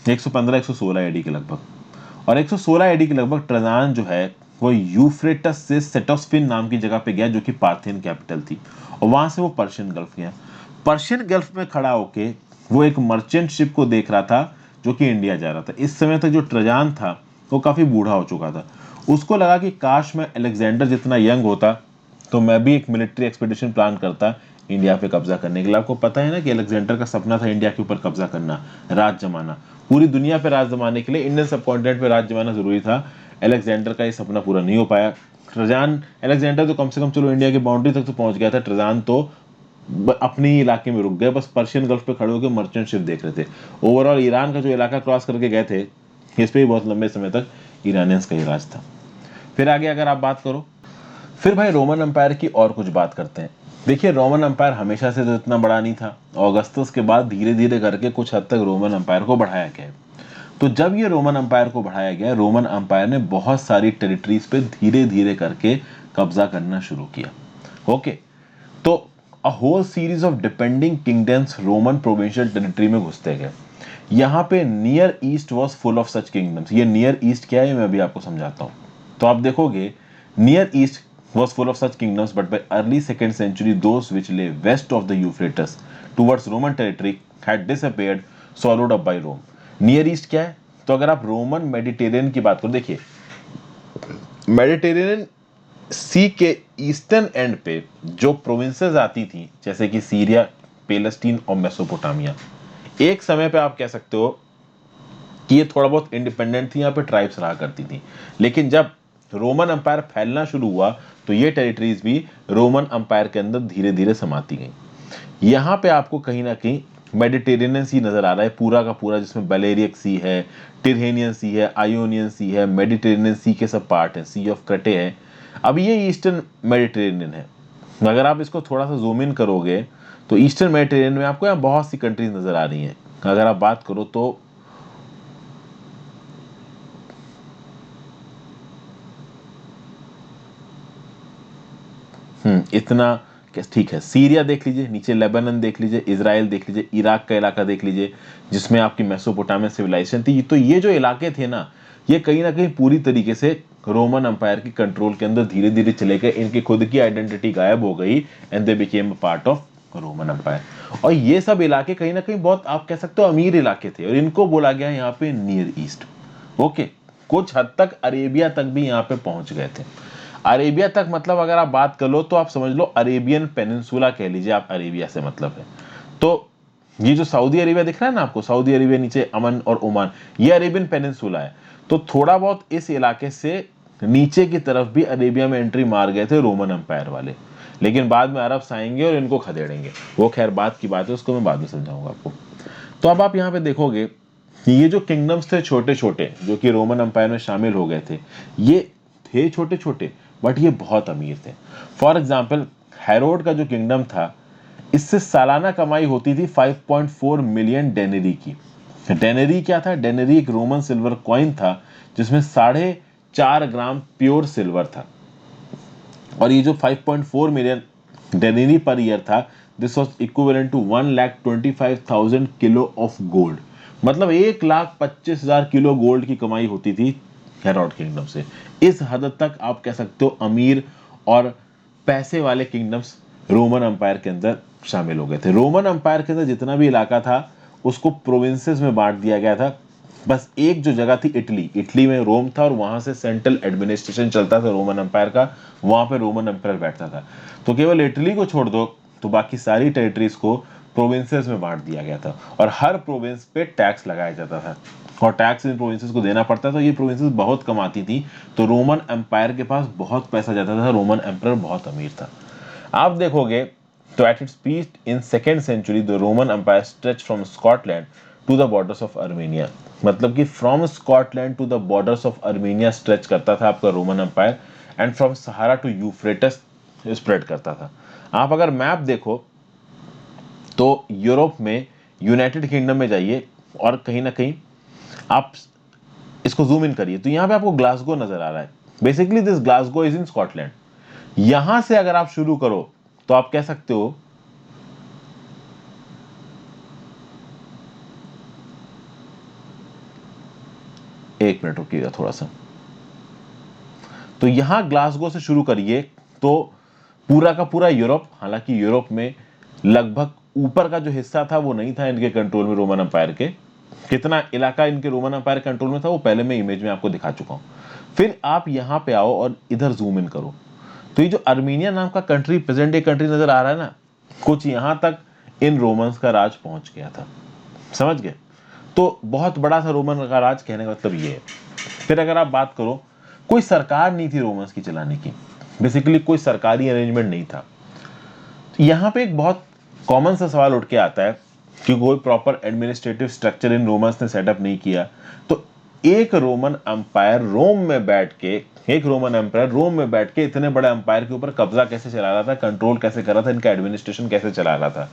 115-116 एडी के लगभग, और 116 एडी के लगभग ट्रजान जो है वो यूफ्रेटस से सेटोस्फिन नाम की जगह पे गया जो कि पार्थियन कैपिटल थी, और वहां से वो पर्शियन गल्फ गया। पर्शियन गल्फ में खड़ा होके वो एक मर्चेंट शिप को देख रहा था जो कि इंडिया जा रहा था। इस समय तक जो ट्रजान था वो काफी बूढ़ा हो चुका था। उसको लगा कि काश मैं अलेक्जेंडर जितना यंग होता तो मैं भी एक मिलिट्री एक्सपीडिशन प्लान करता इंडिया पे कब्जा करने के लिए। आपको पता है ना कि अलेक्जेंडर का सपना था इंडिया के ऊपर कब्जा करना, राज जमाना, पूरी दुनिया पे राज जमाने के लिए इंडियन सबकॉन्टिनेंट पे राज जमाना जरूरी था। अलेक्जेंडर का ये सपना पूरा नहीं हो पाया। ट्रजान, अलेक्जेंडर तो कम से कम चलो इंडिया की बाउंड्री तक तो पहुंच गया था, ट्रजान तो अपने ही इलाके में रुक गए, बस पर्शियन गल्फ पे खड़े होकर मर्चेंट शिप देख रहे थे। ओवरऑल ईरान का जो इलाका क्रॉस करके गए थे, इस पे भी बहुत लंबे समय तक ईरानियंस का ही राज था। फिर आगे अगर आप बात करो, फिर भाई रोमन एम्पायर की और कुछ बात करते हैं। देखिए रोमन एम्पायर हमेशा से तो इतना बड़ा नहीं था, ऑगस्टस के बाद धीरे धीरे करके कुछ हद तक रोमन एम्पायर को बढ़ाया गया। तो जब ये रोमन एम्पायर को बढ़ाया गया, रोमन एम्पायर ने बहुत सारी टेरिटरीज पे धीरे धीरे करके कब्जा करना शुरू किया। ओके, तो a whole series of depending kingdoms Roman provincial territory में घुसते गए। यहाँ पे near east was full of such kingdoms. ये नियर ईस्ट क्या है मैं अभी आपको समझाता हूँ। तो आप देखोगे near east was full of such kingdoms, but by early 2nd century those which lay west of the Euphrates towards Roman territory had disappeared, swallowed up by Rome. Near east क्या है? तो अगर आप रोमन मेडिटेरियन की बात करो, देखिए Mediterranean सी के ईस्टर्न एंड पे जो प्रोविंसेस आती थी जैसे कि सीरिया, पैलेस्टीन और मेसोपोटामिया, एक समय पे आप कह सकते हो कि ये थोड़ा बहुत इंडिपेंडेंट थी, यहाँ पे ट्राइब्स रहा करती थी। लेकिन जब रोमन एम्पायर फैलना शुरू हुआ तो ये टेरिटरीज भी रोमन एम्पायर के अंदर धीरे धीरे समाती गई। यहाँ पे आपको कहीं ना कहीं मेडिटेरेनियन सी नजर आ रहा है पूरा का पूरा, जिसमें बेलेरियक सी है, टिरहेनियन सी है, आयोनियन सी है, मेडिटेरेनियन सी के सब पार्ट है, सी ऑफ क्रेटे है। अब ये ईस्टर्न मेडिटेरेनियन है। अगर आप इसको थोड़ा सा जूम इन करोगे तो ईस्टर्न मेडिटेरेनियन में आपको यहाँ बहुत सी कंट्रीज नजर आ रही हैं। अगर आप बात करो तो इतना ठीक है, सीरिया देख लीजिए, नीचे लेबनान देख लीजिए, इजराइल देख लीजिए, इराक का इलाका देख लीजिए जिसमें आपकी मेसोपोटामिया सिविलाइजेशन थी। तो ये जो इलाके थे ना, ये कहीं ना कहीं पूरी तरीके से रोमन एम्पायर की कंट्रोल के अंदर धीरे धीरे चले गए। इनकी खुद की आइडेंटिटी गायब हो गई and they became a part of Roman empire. और ये सब इलाके कहीं ना कहीं बहुत आप कह सकते हो अमीर इलाके थे और इनको बोला गया यहाँ पे नियर ईस्ट। ओके, कुछ हद तक अरेबिया तक भी यहाँ पे पहुंच गए थे। अरेबिया तक मतलब अगर आप बात कर लो तो आप समझ लो अरेबियन पेनिनसुला कह लीजिए आप, अरेबिया से मतलब है। तो ये जो सऊदी अरेबिया दिख रहा है ना आपको, सऊदी अरेबिया नीचे अमन और ओमान, ये अरेबियन पेनिनसुला है। तो थोड़ा बहुत इस इलाके से नीचे की तरफ भी अरेबिया में एंट्री मार गए थे रोमन एम्पायर वाले, लेकिन बाद में अरब्स आएंगे और इनको खदेड़ेंगे। वो खैर बात की बात है, उसको मैं बाद में समझाऊंगा आपको। तो अब आप यहाँ पे देखोगे ये जो किंगडम्स थे छोटे छोटे जो कि रोमन एम्पायर में शामिल हो गए थे, ये थे छोटे छोटे बट ये बहुत अमीर थे। फॉर एग्जाम्पल हेरोड का जो किंगडम था, इससे सालाना कमाई होती थी 5.4 मिलियन डेनरी की। डेनरी क्या था? डेनरी एक रोमन सिल्वर कॉइन था जिसमें 4.5 ग्राम प्योर सिल्वर था। और ये जो 5.4 मिलियन डेनरी पर ईयर था, this was equivalent to 1,25,000 kilo of gold. मतलब 1,25,000 किलो गोल्ड की कमाई होती थी हेरोड किंगडम से। इस हद तक आप कह सकते हो अमीर और पैसे वाले किंगडम्स रोमन एम्पायर के अंदर शामिल हो गए थे। रोमन एम्पायर के अंदर जितना भी इलाका था उसको प्रोविंसेस में बांट दिया गया था। बस एक जो जगह थी इटली, इटली में रोम था और वहां से सेंट्रल एडमिनिस्ट्रेशन चलता था रोमन एम्पायर का, वहां पे रोमन एम्पायर बैठता था। तो केवल इटली को छोड़ दो तो बाकी सारी टेरिटरीज को प्रोविंसेस में बांट दिया गया था और हर प्रोविंस पे टैक्स लगाया जाता था और टैक्स इन प्रोविंसेस को देना पड़ता था। तो ये प्रोविंसेस बहुत कमाती थी, तो रोमन एम्पायर के पास बहुत पैसा जाता था, रोमन एम्पायर बहुत अमीर था। आप देखोगे तो at its peak in second century the Roman empire stretch from Scotland to the borders of Armenia. मतलब कि from Scotland to the borders of Armenia stretch करता था आपका Roman empire, and from Sahara to Euphrates spread करता था। आप अगर map देखो तो यूरोप में यूनाइटेड किंगडम में जाइए और कहीं ना कहीं आप इसको जूम इन करिए तो यहां पे आपको ग्लासगो नजर आ रहा है। Basically this Glasgow is in Scotland. यहां से अगर आप शुरू करो तो आप कह सकते हो एक मिनट रुकिएगा थोड़ा सा। तो यहां ग्लासगो से शुरू करिए तो पूरा का पूरा यूरोप, हालांकि यूरोप में लगभग ऊपर का जो हिस्सा था वो नहीं था इनके कंट्रोल में रोमन एम्पायर के। कितना इलाका इनके रोमन एम्पायर कंट्रोल में था वो पहले मैं इमेज में आपको दिखा चुका हूं। फिर आप यहां पे आओ और इधर जूम इन करो तो ये जो अर्मीनिया नाम का कंट्री, प्रेजेंट डे कंट्री नजर आ रहा है ना, कुछ यहां तक इन रोमन्स का राज पहुंच गया था। समझ गए? तो बहुत बड़ा सा रोमन का राज कहने का मतलब ये है। फिर अगर आप बात करो, कोई सरकार नहीं थी रोमन्स की चलाने की, बेसिकली कोई सरकारी अरेंजमेंट नहीं था। तो यहां पे एक बहुत कॉमन सा सवाल उठ के आता है कि कोई proper administrative structure in Romans ने सेटअप नहीं किया। तो एक रोमन एम्पायर रोम में बैठ के, एक रोमन एम्पायर रोम में बैठ के इतने बड़े एम्पायर के ऊपर कब्जा कैसे चला रहा था, कंट्रोल कैसे कर रहा था, इनका एडमिनिस्ट्रेशन कैसे चला रहा था।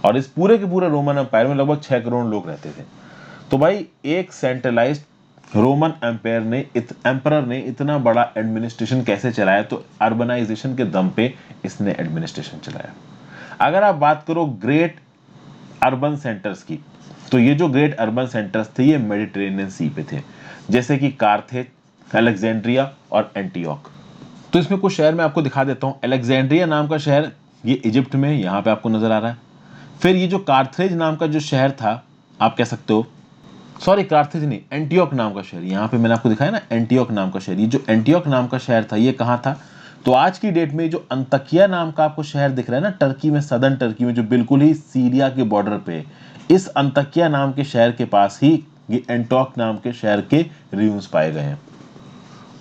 और इस पूरे के पूरे रोमन एम्पायर में लगभग 6 करोड़ लोग रहते थे। तो भाई एक सेंट्रलाइज्ड रोमन एम्पायर ने इतना बड़ा एडमिनिस्ट्रेशन कैसे चलाया? तो अर्बनाइजेशन के दम पे इसने एडमिनिस्ट्रेशन चलाया। अगर आप बात करो ग्रेट अर्बन सेंटर्स की, तो ये जो ग्रेट अर्बन सेंटर्स थे ये मेडिटेरेनियन सी पे थे, जैसे कि कार्थेज, अलेक्जेंड्रिया और एंटीओक। तो इसमें कुछ शहर मैं आपको दिखा देता हूं। अलेक्जेंड्रिया नाम का शहर ये इजिप्ट में, यहां पे आपको नजर आ रहा है। फिर ये जो कार्थेज नाम का जो शहर था, आप कह सकते हो, सॉरी कार्थेज नहीं, एंटियोक नाम का शहर, यहाँ पे मैंने आपको दिखाया ना एंटियोक नाम का शहर, ये जो एंटियोक नाम का शहर था ये कहाँ था, तो आज की डेट में जो अंतकिया नाम का आपको शहर दिख रहा है ना टर्की में, सदर्न टर्की में, जो बिल्कुल ही सीरिया के बॉर्डर पे, इस अंतकिया नाम के शहर के पास ही ये एंटोक नाम के शहर के रियून्स पाए गए हैं।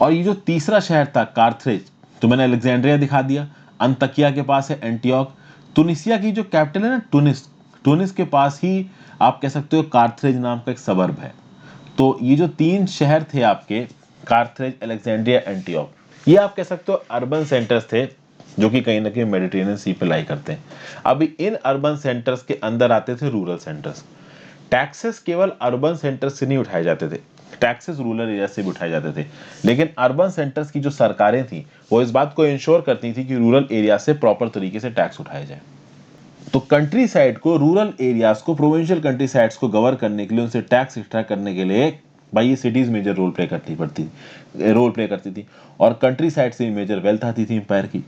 और ये जो तीसरा शहर था कार्थेज, तो मैंने अलेक्जेंड्रिया दिखा दिया, अंतकिया के पास है एंटियोक, तुनिसिया की जो कैपिटल है ना टूनिस, टूनिस के पास ही आप कह सकते हो कार्थेज नाम का एक सबर्ब है। तो ये जो तीन शहर थे आपके, कार्थेज, अलेक्जेंड्रिया, एंटियोक, ये आप कह सकते हो अर्बन सेंटर्स थे जो कि कहीं ना कहीं मेडिटेरियन सी पे लाई करते हैं। अभी इन अर्बन सेंटर्स के अंदर आते थे रूरल सेंटर्स। टैक्सेस केवल अर्बन सेंटर्स से नहीं उठाए जाते थे, टैक्सेस रूरल एरिया से भी उठाए जाते थे, लेकिन अर्बन सेंटर्स की जो सरकारें थी वो इस बात को इंश्योर करती थी कि रूरल एरिया से प्रॉपर तरीके से टैक्स उठाए जाए। तो कंट्री साइड को, रूरल एरियाज को, प्रोविंशियल कंट्री साइड्स को गवर्न करने के लिए, उनसे टैक्स एक्सट्रैक्ट करने के लिए भाई ये सिटीज मेजर रोल प्ले करती थी, और कंट्री साइड से मेजर वेल्थ आती थी एम्पायर की।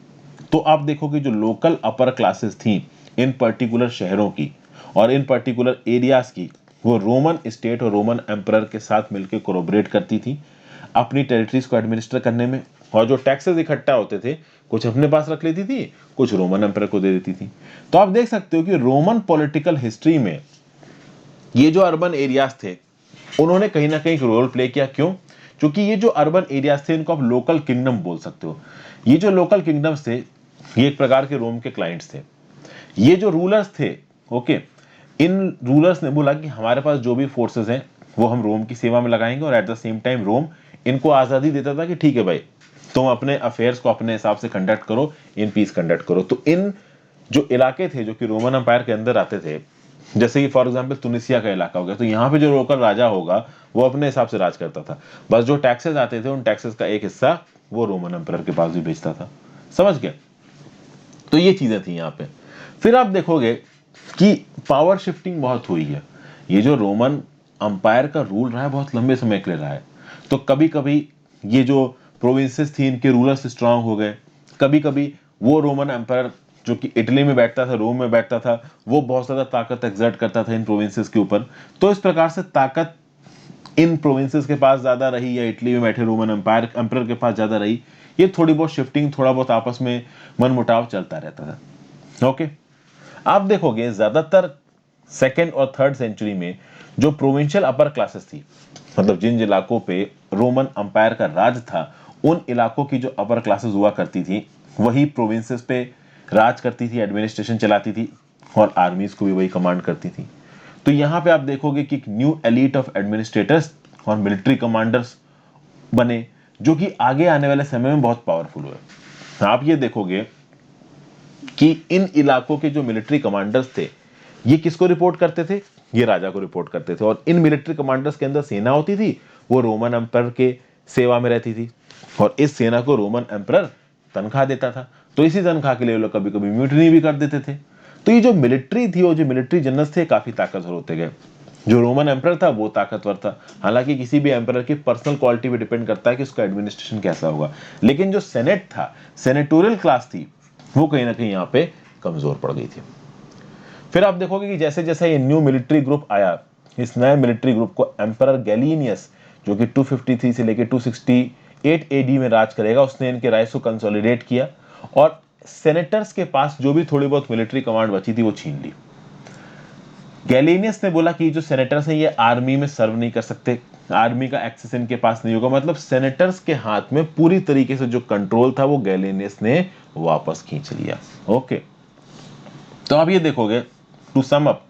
तो आप देखोगे जो लोकल अपर क्लासेस थी इन पर्टिकुलर शहरों की और इन पर्टिकुलर एरियाज की, वो रोमन स्टेट और रोमन एम्परर के साथ मिलकर कोलैबोरेट करती थी अपनी टेरिटरीज को एडमिनिस्टर करने में, और जो टैक्सेस इकट्ठा होते थे कुछ अपने पास रख लेती थी, कुछ रोमन एम्परर को दे देती थी। तो आप देख सकते हो कि रोमन पॉलिटिकल हिस्ट्री में ये जो अर्बन एरियाज थे उन्होंने कहीं ना कहीं रोल प्ले किया। क्यों? क्योंकि ये जो अर्बन एरियाज थे इनको आप लोकल किंगडम बोल सकते हो। ये जो लोकल किंगडम्स थे ये एक प्रकार के रोम के क्लाइंट्स थे। ये जो रूलर्स थे, ओके, इन रूलर्स ने बोला कि हमारे पास जो भी फोर्सेस हैं वो हम रोम की सेवा में लगाएंगे, और एट द सेम टाइम रोम इनको आजादी देता था कि ठीक है भाई तुम अपने अफेयर्स को अपने हिसाब से कंडक्ट करो, इन पीस कंडक्ट करो। तो इन जो इलाके थे जो कि रोमन एम्पायर के अंदर आते थे, जैसे कि फॉर एग्जांपल तुनिसिया का इलाका हो गया, तो यहाँ पे जो लोकल राजा होगा वो अपने हिसाब से राज करता था, बस जो टैक्सेस आते थे उन टैक्सेस का एक हिस्सा वो रोमन एम्पायर के पास भी भेजता था। समझ गए? तो ये चीजें थी यहाँ पे। फिर आप देखोगे कि पावर शिफ्टिंग बहुत हुई है। ये जो रोमन अंपायर का रूल रहा है बहुत लंबे समय के लिए रहा है, तो कभी कभी ये जो प्रोविंसेस थी इनके रूलर्स स्ट्रांग हो गए, कभी कभी वो रोमन एम्पायर जो कि इटली में बैठता था, रोम में बैठता था, वो बहुत ज्यादा ताकत एक्सर्ट करता था इन प्रोविंसेस के ऊपर। तो इस प्रकार से ताकत इन प्रोविंसेस के पास ज्यादा रही या इटली में बैठे रोमन एम्पायर के पास ज्यादा रही, ये थोड़ी बहुत शिफ्टिंग, थोड़ा बहुत आपस में मनमुटाव चलता रहता था। ओके, आप देखोगे ज्यादातर सेकेंड और थर्ड सेंचुरी में जो प्रोविंशियल अपर क्लासेस थी, मतलब जिन इलाकों पे रोमन अंपायर का राज था, उन इलाकों की जो अपर क्लासेस हुआ करती थी वही प्रोविंसेस पे राज करती थी, एडमिनिस्ट्रेशन चलाती थी, और आर्मीज को भी वही कमांड करती थी। तो यहां पे आप देखोगे कि एक न्यू एलीट ऑफ एडमिनिस्ट्रेटर्स और मिलिट्री कमांडर्स बने जो कि आगे आने वाले समय में बहुत पावरफुल हुए। आप ये देखोगे कि इन इलाकों के जो मिलिट्री कमांडर्स थे ये किसको रिपोर्ट करते थे? ये राजा को रिपोर्ट करते थे, और इन मिलिट्री कमांडर्स के अंदर सेना होती थी, वो रोमन एम्परर के सेवा में रहती थी, और इस सेना को रोमन एम्परर तनख्वाह देता था। तो इसी तनख्वाह के लिए लोग कभी कभी म्यूटिनी भी कर देते थे। तो ये जो मिलिट्री थी और जो मिलिट्री जनरल्स थे काफी ताकतवर होते गए। जो रोमन एम्परर था वो ताकतवर था, हालांकि किसी भी एम्परर की पर्सनल क्वालिटी पे डिपेंड करता है कि उसका एडमिनिस्ट्रेशन कैसा होगा, लेकिन जो सेनेट था, सेनेटोरियल क्लास थी, वो कहीं ना कहीं यहाँ पे कमजोर पड़ गई थी। फिर आप देखोगे कि जैसे जैसे ये न्यू मिलिट्री ग्रुप आया, इस नए मिलिट्री ग्रुप को एम्परर गैलिनियस जो कि 253 से लेकर 268 एडी में राज करेगा, उसने इनके राइट्स को कंसोलिडेट किया और सेनेटर्स के पास जो भी थोड़ी बहुत मिलिट्री कमांड बची थी वो छीन ली। गैलिनियस ने बोला कि जो सेनेटर्स हैं ये आर्मी में सर्व नहीं कर सकते, आर्मी का एक्सेस इनके पास नहीं होगा, मतलब सेनेटर्स के हाथ में पूरी तरीके से जो कंट्रोल था वो गैलिनियस ने वापस खींच लिया। ओके, तो आप ये देखोगे, to sum up,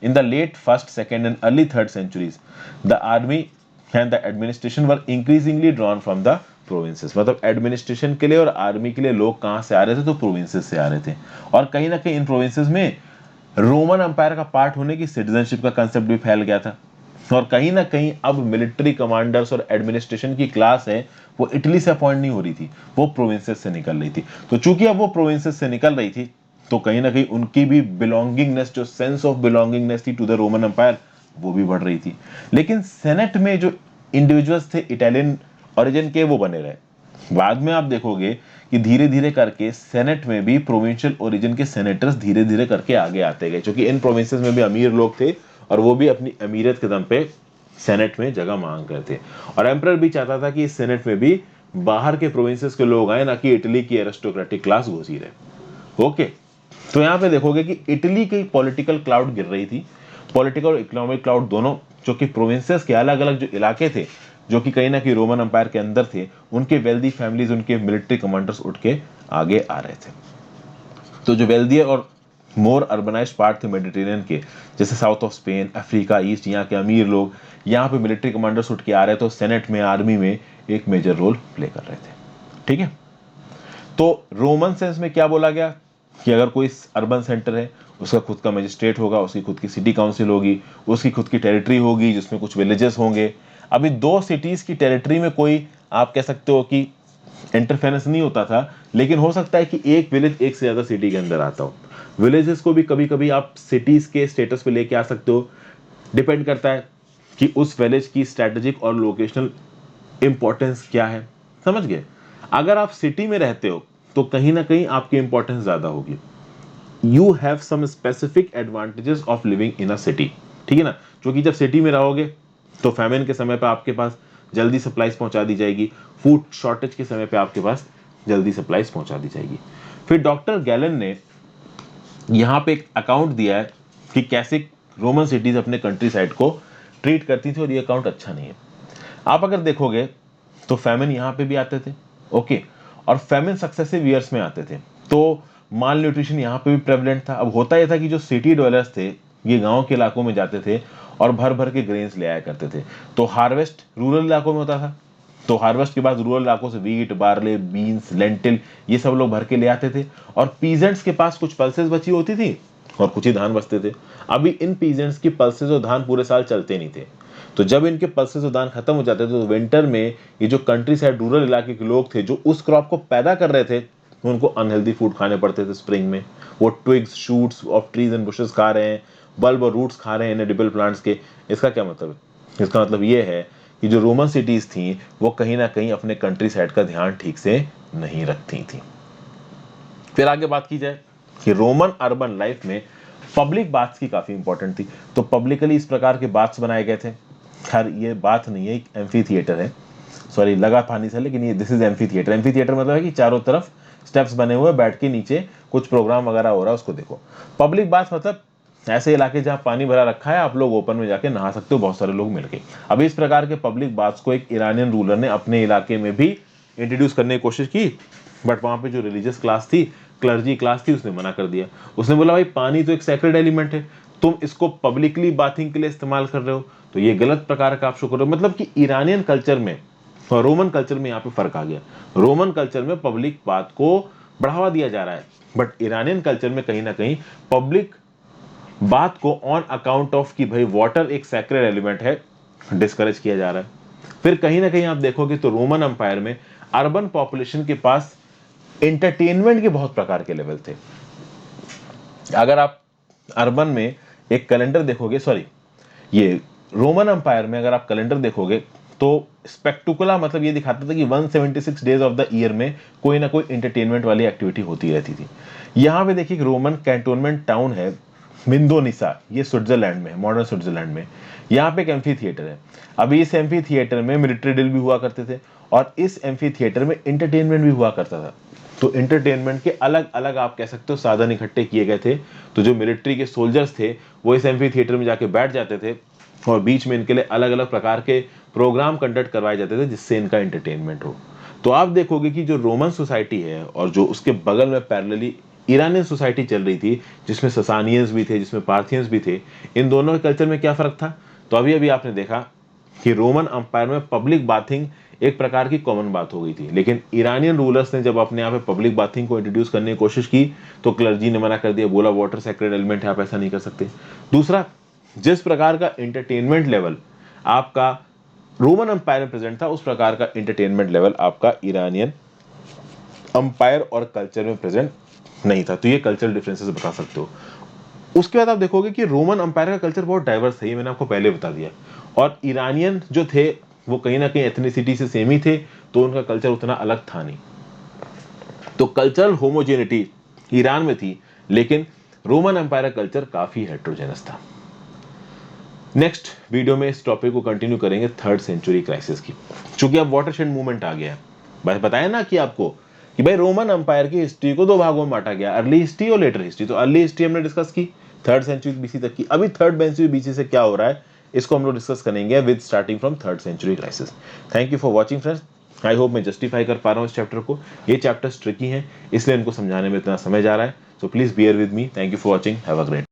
in the late first, second and early third centuries the army and the administration were increasingly drawn from the provinces. मतलब एडमिनिस्ट्रेशन के लिए और आर्मी के लिए लोग कहां से आ रहे थे? तो प्रोविंसेस से आ रहे थे, और कहीं ना कहीं इन प्रोविंसेस में रोमन एम्पायर का पार्ट होने की सिटीजनशिप का कंसेप्ट भी फैल गया था, और कहीं ना कहीं अब मिलिट्री कमांडर्स और एडमिनिस्ट्रेशन की क्लास है वो इटली से अपॉइंट नहीं हो रही थी, वो प्रोविंसेस से निकल रही थी। तो चूंकि अब वो प्रोविंसेस से निकल रही थी तो कहीं ना कहीं उनकी भी बिलोंगिंगनेस, जो सेंस ऑफ बिलोंगिंगनेस थी टू द रोमन एम्पायर, वो भी बढ़ रही थी। लेकिन सेनेट में जो इंडिविजुअल्स थे इटालियन ओरिजिन के वो बने रहे। बाद में आप देखोगे कि धीरे धीरे करके सेनेट में भी प्रोविंशियल ओरिजिन के सेनेटर्स धीरे धीरे करके आगे आते गए, क्योंकि इन प्रोविंसेस में भी अमीर लोग थे और वो भी अपनी अमीरियत के दम पे सेनेट में जगह मांग रहे थे। और एम्परर भी चाहता था कि इस सेनेट में भी बाहर के प्रोविंसेस के लोग आए, ना कि इटली की एरिस्टोक्रेटिक क्लास घुसी रहे। ओके, तो यहाँ पे देखोगे कि इटली की पॉलिटिकल क्लाउड गिर रही थी, पॉलिटिकल और इकोनॉमिक क्लाउड दोनों, जो कि प्रोविंसेस के अलग अलग जो इलाके थे जो कि कहीं ना कहीं रोमन अंपायर के अंदर थे, उनके वेल्दी फैमिलीज, उनके मिलिट्री कमांडर्स उठ के आगे आ रहे थे। तो जो वेल्दी और मोर अर्बनाइज्ड पार्ट थे मेडिटेरियन के, जैसे south of Spain, Africa, east, यहाँ के अमीर लोग यहाँ पे मिलिट्री कमांडर्स उठ के आ रहे थे, तो सेनेट में, आर्मी में एक मेजर रोल प्ले कर रहे थे। ठीक है, तो रोमन सेंस में क्या बोला गया कि अगर कोई अर्बन सेंटर है, उसका खुद का मजिस्ट्रेट होगा, उसकी खुद की सिटी काउंसिल होगी, उसकी खुद की टेरिटरी होगी जिसमें कुछ विलेजेस होंगे। अभी दो सिटीज की टेरिटरी में कोई, आप कह सकते हो कि इंटरफेरेंस नहीं होता था, लेकिन हो सकता है कि एक विलेज एक से ज्यादा सिटी के अंदर आता हो। विलेजेस को भी कभी कभी आप सिटीज के स्टेटस पे लेके आ सकते हो, डिपेंड करता है कि उस विलेज की स्ट्रेटेजिक और लोकेशनल इंपॉर्टेंस क्या है। समझ गए? अगर आप सिटी में रहते हो तो कहीं ना कहीं आपकी इंपॉर्टेंस ज्यादा होगी। You have some specific advantages of living in a city, ठीक है ना, क्योंकि जब सिटी में रहोगे तो फैमिन के समय पे आपके पास जल्दी सप्लाईज पहुंचा दी जाएगी, फूड शॉर्टेज के समय पे आपके पास जल्दी सप्लाईज पहुंचा दी जाएगी। फिर डॉक्टर गैलन ने यहाँ पे एक अकाउंट दिया है कि कैसे रोमन सिटीज अपने कंट्री साइड को ट्रीट करती थी, और ये अकाउंट अच्छा नहीं है। आप अगर देखोगे तो फैमिन यहाँ पे भी आते थे, ओके, और फैमिन सक्सेसिव ईयर्स में आते थे, तो माल न्यूट्रिशन यहाँ पे भी प्रेवलेंट था। अब होता यह था कि जो सिटी डवेलर्स थे ये गांव के इलाकों में जाते थे और भर भर के ग्रेन्स ले आया करते थे, तो हार्वेस्ट रूरल इलाकों में होता था, तो हार्वेस्ट के बाद रूरल इलाकों से वीट, बार्ले, बीन्स, लेंटिल ये सब लोग भर के ले आते थे, और पीजेंट्स के पास कुछ पल्सेस बची होती थी और कुछ ही धान बचते थे। अभी इन पीजेंट्स की पल्सेस और धान पूरे साल चलते नहीं थे, तो जब इनके पल्सेस और धान खत्म हो जाते थे तो विंटर में ये जो कंट्री साइड रूरल इलाके के लोग थे जो उस क्रॉप को पैदा कर रहे थे, उनको अनहेल्दी फूड खाने पड़ते थे स्प्रिंग में। वो twigs, shoots of trees and bushes खा रहे हैं, बल्ब और रूट्स खा रहे हैं एडिबल प्लांट्स के। इसका क्या मतलब है? इसका मतलब ये है कि जो रोमन सिटीज थी वो कहीं ना कहीं अपने कंट्री साइड का ध्यान ठीक से नहीं रखती थी। फिर आगे बात की जाए कि रोमन अर्बन लाइफ में पब्लिक बाथ्स की काफी इंपॉर्टेंट थी, तो पब्लिकली इस प्रकार के बाथ्स बनाए गए थे। खैर ये बाथ नहीं है, एक एम्फी थिएटर है, सॉरी लगा पानी से, लेकिन ये this is amphi theatre. Amphi theatre मतलब है कि चारों तरफ स्टेप्स बने हुए, बैठ के नीचे कुछ प्रोग्राम वगैरह हो रहा है उसको देखो। पब्लिक बाथ मतलब ऐसे इलाके जहां पानी भरा रखा है, आप लोग ओपन में जाके नहा सकते हो, बहुत सारे लोग मिलके। अभी इस प्रकार के पब्लिक बाथ्स को एक ईरानियन रूलर ने अपने इलाके में भी इंट्रोड्यूस करने की कोशिश की, बट वहां पे जो रिलीजियस क्लास थी, क्लर्जी क्लास थी, उसने मना कर दिया। उसने बोला भाई पानी तो एक सैक्रेड एलिमेंट है, तुम इसको पब्लिकली बाथिंग के लिए इस्तेमाल कर रहे हो तो ये गलत प्रकार का आप शो कर रहे हो। मतलब कि ईरानियन कल्चर में और रोमन कल्चर में यहाँ पे फर्क आ गया। रोमन कल्चर में पब्लिक बात को बढ़ावा दिया जा रहा है, बट ईरानियन कल्चर में कहीं ना कहीं पब्लिक बात को ऑन अकाउंट ऑफ कि भाई वाटर एक सैक्रेड एलिमेंट है, डिस्करेज किया जा रहा है। फिर कहीं ना कहीं आप देखोगे तो रोमन अंपायर में अर्बन पॉपुलेशन के पास एंटरटेनमेंट के बहुत प्रकार के लेवल थे। अगर आप अर्बन में एक कैलेंडर देखोगे, सॉरी ये रोमन अंपायर में अगर आप कैलेंडर देखोगे तो स्पेक्टुकुला मतलब ये दिखाता था कि 176 डेज ऑफ द ईयर में कोई ना कोई एंटरटेनमेंट वाली एक्टिविटी होती रहती थी। यहाँ पे देखिए रोमन कैंटोनमेंट टाउन है मिंदोनिसा, ये स्विट्जरलैंड में है, मॉडर्न स्विट्जरलैंड में। यहाँ पे एक एम्फी थिएटर है। अभी इस एम्फी थिएटर में मिलिट्री ड्रिल भी हुआ करते थे और इस एम्फी थिएटर में एंटरटेनमेंट भी हुआ करता था। तो एंटरटेनमेंट के अलग अलग आप कह सकते हो साधन इकट्ठे किए गए थे। तो जो मिलिट्री के सोल्जर्स थे वो इस एम्फी थिएटर में जाके बैठ जाते थे और बीच में इनके लिए अलग अलग प्रकार के प्रोग्राम कंडक्ट करवाए जाते थे जिससे इनका एंटरटेनमेंट हो। तो आप देखोगे कि जो रोमन सोसाइटी है और जो उसके बगल में पैरेलली ईरानियन सोसाइटी चल रही थी, जिसमें ससानियंस भी थे, जिसमें पार्थियंस भी थे, इन दोनों के कल्चर में क्या फर्क था? तो अभी अभी आपने देखा कि रोमन अंपायर में पब्लिक बाथिंग एक प्रकार की कॉमन बात हो गई थी, लेकिन ईरानियन रूलर्स ने जब अपने यहाँ पे पब्लिक बाथिंग को इंट्रोड्यूस करने की कोशिश की तो क्लर्जी ने मना कर दिया, बोला वाटर सैक्रेड एलिमेंट है, आप ऐसा नहीं कर सकते। दूसरा, जिस प्रकार का एंटरटेनमेंट लेवल आपका रोमन अंपायर में प्रेजेंट था उस प्रकार का एंटरटेनमेंट लेवल आपका ईरानियन अंपायर और कल्चर में प्रेजेंट नहीं था। तो ये कल्चरल डिफरेंसेस बता सकते हो। उसके बाद आप देखोगे कि रोमन अंपायर का कल्चर बहुत डाइवर्स है, ये मैंने आपको पहले बता दिया, और ईरानियन जो थे वो कहीं ना कहीं एथनिसिटी से सेम ही थे, तो उनका कल्चर उतना अलग था नहीं। तो कल्चरल होमोजेनिटी ईरान में थी, लेकिन रोमन एम्पायर का कल्चर काफी हेट्रोजेनस था। नेक्स्ट वीडियो में इस टॉपिक को कंटिन्यू करेंगे थर्ड सेंचुरी क्राइसिस की। चूंकि अब वाटरशेड मूवमेंट आ गया है, बस बताया ना कि आपको कि भाई रोमन एम्पायर की हिस्ट्री को दो भागों में बांटा गया, अर्ली हिस्ट्री और लेटर हिस्ट्री। तो अर्ली हिस्ट्री हमने डिस्कस की थर्ड सेंचुरी बीसी तक की। अभी थर्ड सेंचुरी बीसी से क्या हो रहा है इसको हम लोग डिस्कस करेंगे with starting from third century crisis. Thank you for watching friends. I hope मैं जस्टिफाई कर पा रहा हूँ इस चैप्टर को। ये चैप्टर्स ट्रिकी हैं, इसलिए इनको समझाने में इतना समय जा रहा है। So please bear with me. Thank you for watching. Have a great